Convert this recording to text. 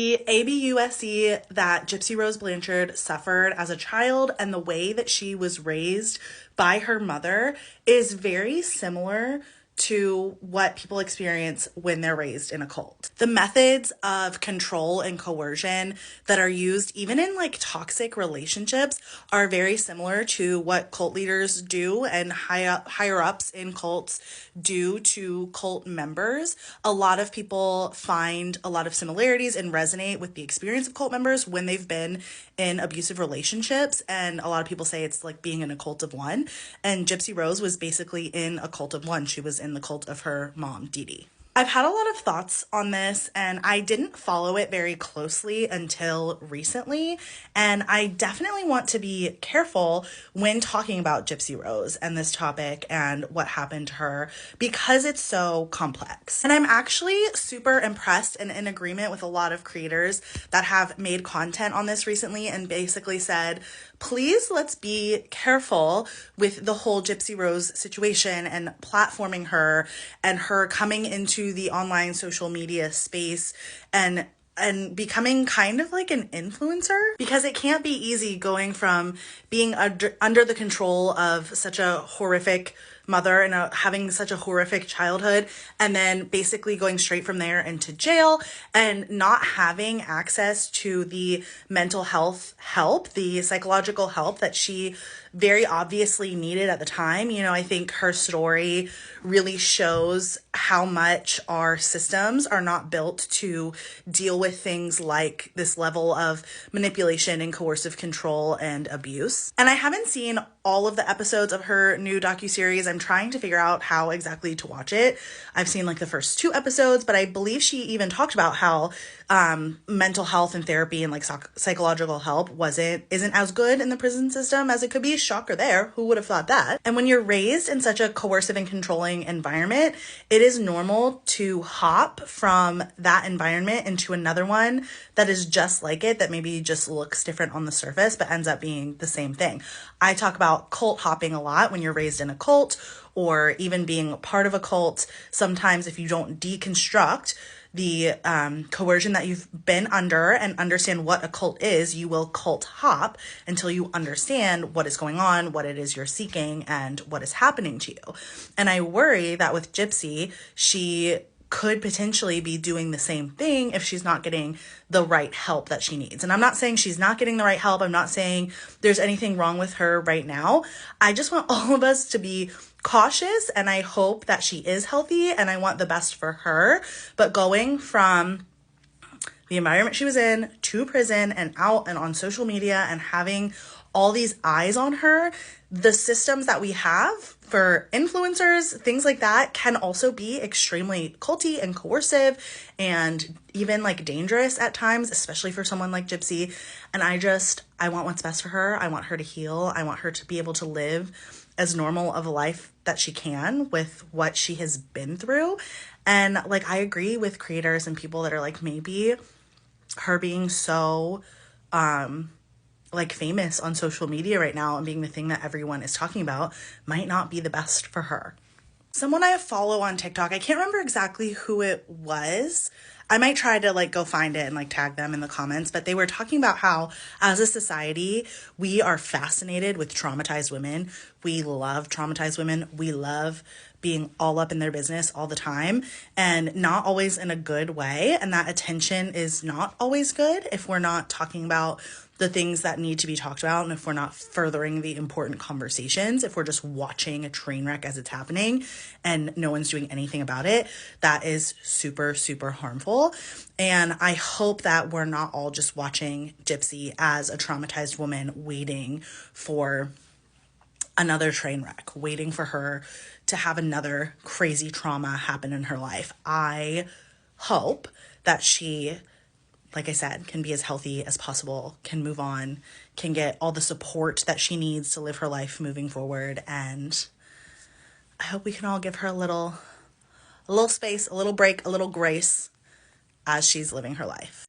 The ABUSE that Gypsy Rose Blanchard suffered as a child and the way that she was raised by her mother is very similar to what people experience when they're raised in a cult. The methods of control and coercion that are used even in like toxic relationships are very similar to what cult leaders do and higher ups in cults do to cult members. A lot of people find a lot of similarities and resonate with the experience of cult members when they've been in abusive relationships, and a lot of people say it's like being in a cult of one, and Gypsy Rose was basically in a cult of one. She was in the cult of her mom, Dee Dee. I've had a lot of thoughts on this, and I didn't follow it very closely until recently, and I definitely want to be careful when talking about Gypsy Rose and this topic and what happened to her because it's so complex. And I'm actually super impressed and in agreement with a lot of creators that have made content on this recently and basically said, please, let's be careful with the whole Gypsy Rose situation and platforming her and her coming into the online social media space and becoming kind of like an influencer, because it can't be easy going from being under the control of such a horrific mother and having such a horrific childhood and then basically going straight from there into jail and not having access to the mental health help, the psychological help that she very obviously needed at the time. You know, I think her story really shows how much our systems are not built to deal with things like this level of manipulation and coercive control and abuse. And I haven't seen all of the episodes of her new docuseries. I'm trying to figure out how exactly to watch it. I've seen like the first 2 episodes, but I believe she even talked about how mental health and therapy and like psychological help isn't as good in the prison system as it could be. Shocker there. Who would have thought that? And when you're raised in such a coercive and controlling environment, it is normal to hop from that environment into another one that is just like it, that maybe just looks different on the surface, but ends up being the same thing. I talk about cult hopping a lot when you're raised in a cult or even being part of a cult. Sometimes if you don't deconstruct the coercion that you've been under and understand what a cult is, you will cult hop until you understand what is going on, what it is you're seeking, and what is happening to you. And I worry that with Gypsy, she could potentially be doing the same thing if she's not getting the right help that she needs. And I'm not saying she's not getting the right help. I'm not saying there's anything wrong with her right now. I just want all of us to be cautious, and I hope that she is healthy, and I want the best for her. But going from the environment she was in to prison and out and on social media and having all these eyes on her, the systems that we have for influencers, things like that, can also be extremely culty and coercive and even like dangerous at times, especially for someone like Gypsy. And I want what's best for her. I want her to heal. I want her to be able to live as normal of a life that she can with what she has been through. And like, I agree with creators and people that are like, maybe her being so like famous on social media right now and being the thing that everyone is talking about might not be the best for her. Someone I follow on TikTok, I can't remember exactly who it was. I might try to like go find it and like tag them in the comments, but they were talking about how as a society, we are fascinated with traumatized women. We love traumatized women. We love being all up in their business all the time, and not always in a good way. And that attention is not always good if we're not talking about the things that need to be talked about, and if we're not furthering the important conversations, if we're just watching a train wreck as it's happening and no one's doing anything about it, that is super, super harmful. And I hope that we're not all just watching Gypsy as a traumatized woman waiting for another train wreck, waiting for her to have another crazy trauma happen in her life. I hope that she, like I said, can be as healthy as possible, can move on, can get all the support that she needs to live her life moving forward. And I hope we can all give her a little space, a little break, a little grace as she's living her life.